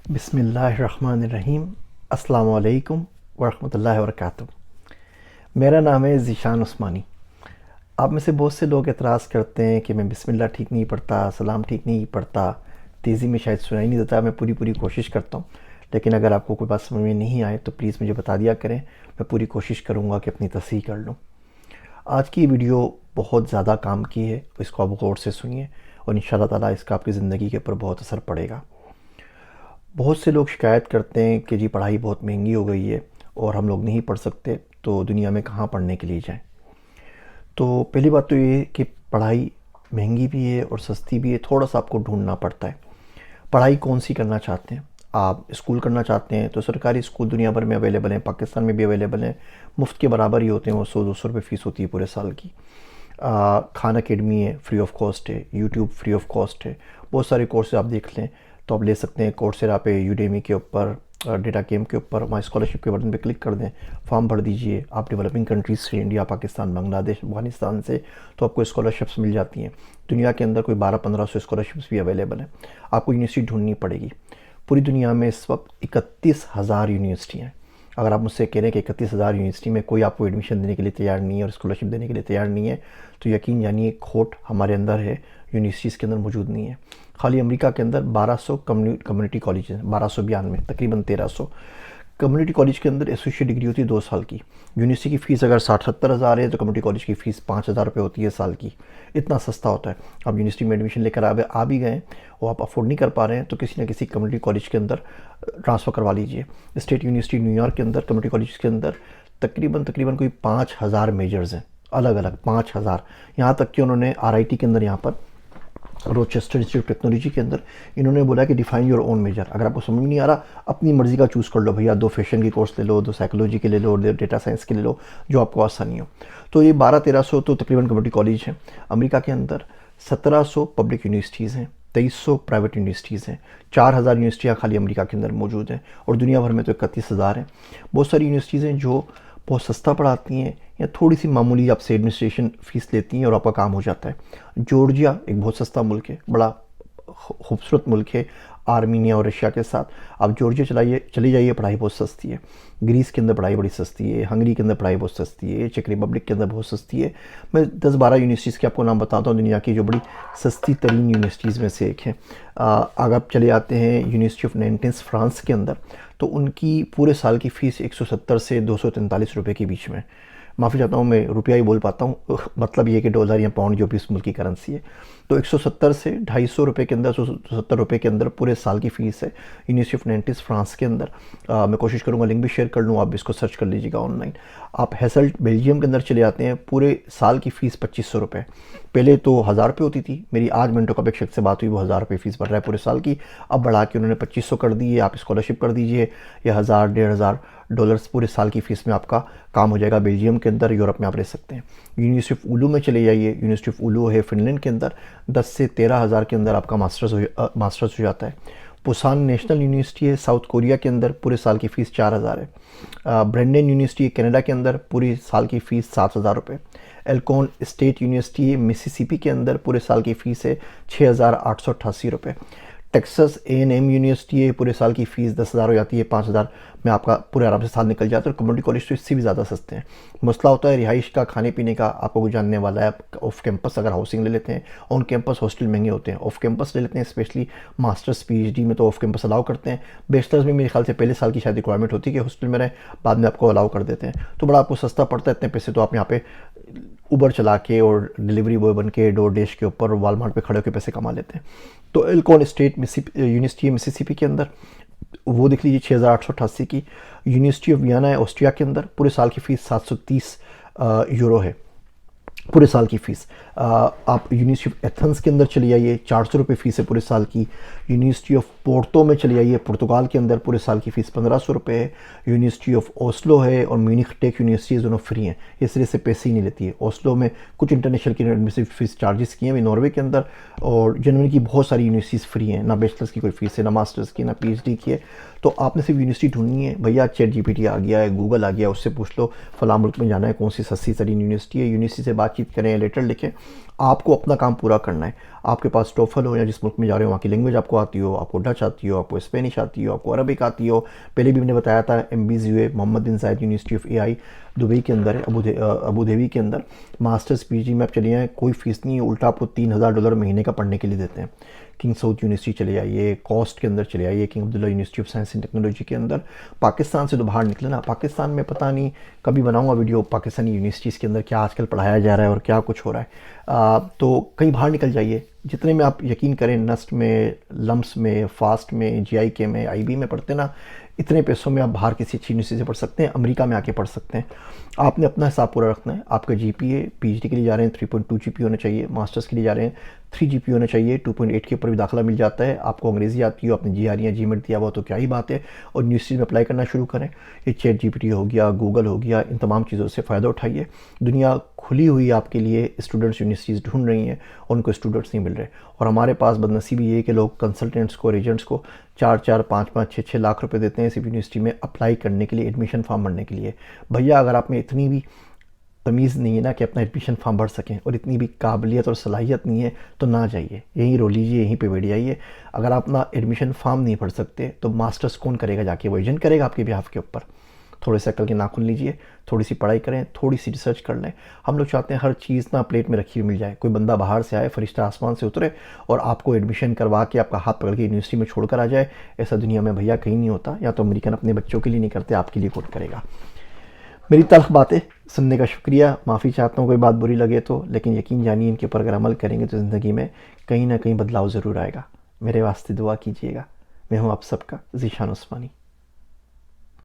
बिस्मिल्लाहिर्रहमानिर्रहीम। अस्सलामु अलैकुम वरहमतुल्लाहि वबरकातुहू। मेरा नाम है ज़ीशान उस्मानी। आप में से बहुत से लोग एतराज़ करते हैं कि मैं बिस्मिल्लाह ठीक नहीं पढ़ता, सलाम ठीक नहीं पढ़ता, तेज़ी में शायद सुनाई नहीं देता। मैं पूरी कोशिश करता हूँ, लेकिन अगर आपको कोई बात समझ में नहीं आए तो प्लीज़ मुझे बता दिया करें। मैं पूरी कोशिश करूँगा कि अपनी तसहीह कर लूँ। आज की वीडियो बहुत ज़्यादा काम की है, इसको आप गौर से सुनिए और इंशाअल्लाह ताला इसका आपकी ज़िंदगी के ऊपर बहुत असर पड़ेगा। बहुत से लोग शिकायत करते हैं कि जी पढ़ाई बहुत महंगी हो गई है और हम लोग नहीं पढ़ सकते, तो दुनिया में कहाँ पढ़ने के लिए जाएं। तो पहली बात तो ये है कि पढ़ाई महंगी भी है और सस्ती भी है, थोड़ा सा आपको ढूंढना पड़ता है। पढ़ाई कौन सी करना चाहते हैं आप? स्कूल करना चाहते हैं तो सरकारी स्कूल दुनिया भर में अवेलेबल हैं, पाकिस्तान में भी अवेलेबल हैं, मुफ्त के बराबर ही होते हैं। वो 100-200 रुपये फ़ीस होती है पूरे साल की। खान अकेडमी है, फ्री ऑफ कॉस्ट है। यूट्यूब फ्री ऑफ कॉस्ट है। बहुत सारे कोर्स आप देख लें तो आप ले सकते हैं। कोर्सेरा पे, यूडेमी के ऊपर, डेटा गेम के ऊपर, माई स्कॉलरशिप के बटन पे क्लिक कर दें, फॉर्म भर दीजिए। आप डेवलपिंग कंट्रीज़ से, इंडिया, पाकिस्तान, बांग्लादेश, अफगानिस्तान से, तो आपको स्कॉलरशिप्स मिल जाती हैं। दुनिया के अंदर कोई 1200-1500 स्कॉलरशिप्स भी अवेलेबल हैं। आपको यूनिवर्सिटी ढूंढनी पड़ेगी। पूरी दुनिया में इस वक्त 31,000 यूनिवर्सिटी हैं। अगर आप मुझसे कह रहे हैं कि 31,000 यूनिवर्सिटी में कोई आपको एडमिशन देने के लिए तैयार नहीं है और स्कॉलरशिप देने के लिए तैयार नहीं है, तो यकीन जानिए खोट हमारे अंदर है, यूनिवर्सिटीज़ के अंदर मौजूद नहीं है। खाली अमेरिका के अंदर 1200 कम्युनिटी कॉलेज हैं, 1292, तकरीबन 1300 कम्युनिटी कॉलेज के अंदर एसोसिएट डिग्री होती है 2 साल की। यूनिवर्सिटी की फ़ीस अगर 60-70 हज़ार है तो कम्युनिटी कॉलेज की फ़ीस 5,000 रुपये होती है साल की। इतना सस्ता होता है। आप यूनिवर्सिटी में एडमिशन लेकर आ भी गए और आप अफोर्ड नहीं कर पा रहे हैं तो किसी न किसी कम्युनिटी कॉलेज के अंदर ट्रांसफ़र करवा लीजिए। स्टेट यूनिवर्सिटी न्यूयॉर्क के अंदर कम्युनिटी कॉलेज के अंदर तकरीबन कोई 5,000 मेजर्स हैं, अलग अलग 5,000। यहाँ तक कि उन्होंने RIT के अंदर, यहाँ पर रोचेस्टर इंस्टीट्यूट ऑफ टेक्नोलॉजी के अंदर, इन्होंने बोला कि डिफाइन योर ओन मेजर। अगर आपको समझ नहीं आ रहा, अपनी मर्ज़ी का चूज़ कर लो भैया। 2 फैशन के कोर्स ले लो, 2 साइकोलॉजी के ले लो, 2 डेटा साइंस के ले लो, जो आपको आसानी हो। तो ये 1200-1300 तो तकरीबन कम्युनिटी कॉलेज हैं। अमेरिका के अंदर 1700 पब्लिक यूनिवर्सिटीज़ हैं, 2300 प्राइवेट यूनिवर्सिटीज़ हैं। 4000 यूनिवर्सिटियाँ खाली अमेरिका के अंदर मौजूद हैं और दुनिया भर में तो 31,000 हैं। बहुत सारी यूनिवर्सिटीज़ हैं जो बहुत सस्ता पढ़ाती हैं या थोड़ी सी मामूली आपसे एडमिनिस्ट्रेशन फ़ीस लेती हैं और आपका काम हो जाता है। जॉर्जिया एक बहुत सस्ता मुल्क है, बड़ा खूबसूरत मुल्क है आर्मीनिया और रशिया के साथ। आप जॉर्जिया चली जाइए, पढ़ाई बहुत सस्ती है। ग्रीस के अंदर पढ़ाई बड़ी सस्ती है। हंगरी के अंदर पढ़ाई बहुत सस्ती है। चेक रिपब्लिक के अंदर बहुत सस्ती है। मैं 10-12 यूनिवर्सिटीज़ के आपको नाम बताता हूँ दुनिया की जो बड़ी सस्ती तरीन यूनिवर्सिटीज़ में से एक है। अगर आप चले जाते हैं यूनिवर्सिटी ऑफ नैंटेस फ्रांस के अंदर, तो उनकी पूरे साल की फ़ीस 170 से 243 रुपये के बीच में। माफ़ी चाहता हूँ, मैं रुपया ही बोल पाता हूँ, मतलब ये कि डॉलर या पाउंड जो भी उस मुल्क की करेंसी है। तो 170 से 250 रुपये के अंदर, 170 रुपये के अंदर पूरे साल की फ़ीस है यूनिवर्सिटी ऑफ नैंटेस फ्रांस के अंदर। मैं कोशिश करूँगा लिंक भी शेयर कर लूँ, आप इसको सर्च कर लीजिएगा ऑनलाइन। आप हेसल्ट बेल्जियम के अंदर चले जाते हैं, पूरे साल की फ़ीस 2500 रुपये। पहले तो 1000 रुपये होती थी। मेरी आज मिनटों का एक शख्स से बात हुई, वो 1000 रुपये फ़ीस भर रहा है पूरे साल की। अब बढ़ा के उन्होंने 2500 कर दी है। आप स्कॉलरशिप कर दीजिए या 1000-1500 डॉलर्स पूरे साल की फ़ीस में आपका काम हो जाएगा। बेल्जियम के अंदर, यूरोप में आप रह सकते हैं। यूनिवर्सिटी ऑफ उलू में चले जाइए। यूनिवर्सिटी ऑफ उलू है फिनलैंड के अंदर, 10 से 13 हज़ार के अंदर आपका मास्टर्स हो जाता है। पुसान नेशनल यूनिवर्सिटी है साउथ कोरिया के अंदर, पूरे साल की फ़ीस 4000 है। ब्रेंडन यूनिवर्सिटी है कनाडा के अंदर, पूरी साल की फ़ीस 7000 रुपये। एल्कोन स्टेट यूनिवर्सिटी है मिसिसिपी के अंदर, पूरे साल की फ़ीस है 6888 रुपये। टेक्सास A&M यूनिवर्सिटी है, पूरे साल की फ़ीस 10,000 हो जाती है। 5,000 में आपका पूरे आराम से साल निकल जाता है। और कम्युनिटी कॉलेज तो इससे भी ज़्यादा सस्ते हैं। मसला होता है रिहाइश का, खाने पीने का। आपको कोई जानने वाला है, ऑफ कैंपस अगर हाउसिंग ले लेते हैं, ऑन कैंपस हॉस्टल महंगे होते हैं। ऑफ कैंपस ले लेते हैं, स्पेशली मास्टर्स PhD में तो ऑफ कैंपस अलाउ करते हैं। बैचलर्स में मेरे ख्याल से पहले साल की शायद रिक्वायरमेंट होती है कि हॉस्टल में रहें, बाद में आपको अलाउ कर देते हैं। तो बड़ा आपको सस्ता पड़ता है। इतने पैसे तो आप यहाँ पे उबर चला के और डिलीवरी बॉय बन के डोर डैश के ऊपर वालमार्ट पे खड़े होकर पैसे कमा लेते हैं। तो एल्कोन स्टेट यूनिवर्सिटी है मिसिसिपी के अंदर, वो देख लीजिए 6888 की। यूनिवर्सिटी ऑफ वियना है ऑस्ट्रिया के अंदर, पूरे साल की फ़ीस 730 यूरो है पूरे साल की फ़ीस। आप यूनिवर्सिटी ऑफ एथेंस के अंदर चले जाइए, 400 रुपये फ़ीस है पूरे साल की। यूनिवर्सिटी ऑफ पोर्टो में चले जाइए, पुर्तगाल के अंदर, पूरे साल की फ़ीस 1500 रुपये है। यूनिवर्सिटी ऑफ ओस्लो है और म्यूनिख टेक यूनिवर्सिटीज़ दोनों फ्री हैं, ये सिरे से पैसे ही नहीं लेती है। ओस्लो में कुछ इंटरनेशनल की एडमिशन फ़ीस चार्जेस की हैं नॉर्वे के अंदर, और जर्मनी की बहुत सारी यूनिवर्सिटीज़ फ्री हैं। ना बैचलर्स की कोई फ़ीस है, ना मास्टर्स की, ना PhD की है। तो आपने सिर्फ यूनिवर्सिटी ढूंढनी है भैया। ChatGPT आ गया है, गूगल आ गया, उससे पूछ लो फलां मुल्क में जाना है, कौन सी सस्ती तरीन यूनिवर्सिटी है। यूनिवर्सिटी से बातचीत करें, लेटर लिखें। आपको अपना काम पूरा करना है। आपके पास टोफल हो या जिस मुल्क में जा रहे हो वहाँ की लैंग्वेज आपको आती हो, आपको डच आती हो, आपको स्पेनिश आती हो, आपको अरबिक आती हो। पहले भी मैंने बताया था MBZUA मोहम्मद बिन जायद यूनिवर्सिटी ऑफ AI दुबई के अंदर है, अबू धाबी के अंदर। मास्टर्स PhD में आप चले जाएँ, कोई फ़ीस नहीं है, उल्टा आपको $3000 महीने का पढ़ने के लिए देते हैं। किंग साउथ यूनिवर्सिटी चले जाइए, कॉस्ट के अंदर चले जाइए, king Abdullah University of science and technology के अंदर। पाकिस्तान से तो बाहर निकले ना, पाकिस्तान में पता नहीं, कभी बनाऊंगा वीडियो पाकिस्तानी यूनिवर्सिटीज़ के अंदर क्या आजकल पढ़ाया जा रहा है और क्या कुछ हो रहा है। तो कहीं बाहर निकल जाइए, जितने में आप यकीन करें नस्ट में, लम्स में, फास्ट में, GIK में, IB में पढ़ते ना, इतने पैसों में आप बाहर किसी अच्छी यूनिवर्सिटी से पढ़ सकते हैं, अमेरिका में आके पढ़ सकते हैं। आपने अपना हिसाब पूरा रखना है। आपका GPA, PhD के लिए जा रहे हैं 3.2 GPA होना चाहिए, मास्टर्स के लिए जा रहे हैं 3 GPA होना चाहिए, 2.8 के ऊपर भी दाखिला मिल जाता है। आपको अंग्रेज़ी आती हो, आपने GRE या GMAT दिया हुआ तो क्या ही बात है, और यूनिवर्सिटी में अप्लाई करना शुरू करें। ये ChatGPT हो गया, गूगल हो गया, इन तमाम चीज़ों से फ़ायदा उठाइए। दुनिया खुली हुई आपके लिए, स्टूडेंट्स यूनिवर्सिटीज़ ढूंढ रही हैं, उनको स्टूडेंट्स नहीं मिल रहे। और हमारे पास बदनसीबी ये है कि लोग कंसल्टेंट्स को और एजेंट्स को 4-4, 5-5, 6-6 लाख रुपए देते हैं सिर्फ यूनिवर्सिटी में अप्लाई करने के लिए, एडमिशन फॉर्म भरने के लिए। भैया अगर आप में इतनी भी तमीज़ नहीं है ना कि अपना एडमिशन फॉर्म भर सकें, और इतनी भी काबिलियत और सलाहियत नहीं है, तो ना जाइए, यहीं रो लीजिए, यहीं पे बैठ जाइए। अगर आप अपना एडमिशन फॉर्म नहीं भर सकते तो मास्टर्स कौन करेगा जाके, वो एजेंट करेगा आपके बिहाफ के ऊपर। थोड़े से अकल के नाखून लीजिए, थोड़ी सी पढ़ाई करें, थोड़ी सी रिसर्च कर लें। हम लोग चाहते हैं हर चीज़ ना प्लेट में रखी हुई मिल जाए। कोई बंदा बाहर से आए, फरिश्ता आसमान से उतरे और आपको एडमिशन करवा के आपका हाथ पकड़ के यूनिवर्सिटी में छोड़कर आ जाए, ऐसा दुनिया में भैया कहीं नहीं होता। या तो अमेरिकन अपने बच्चों के लिए नहीं करते, आपके लिए कौन करेगा। मेरी तल्ख बातें सुनने का शुक्रिया, माफ़ी चाहता हूँ कोई बात बुरी लगे तो, लेकिन यकीन जानिए इनके ऊपर अगर अमल करेंगे तो ज़िंदगी में कहीं ना कहीं बदलाव ज़रूर आएगा। मेरे वास्ते दुआ कीजिएगा। मैं हूँ आप सबका ज़ीशान उस्मानी।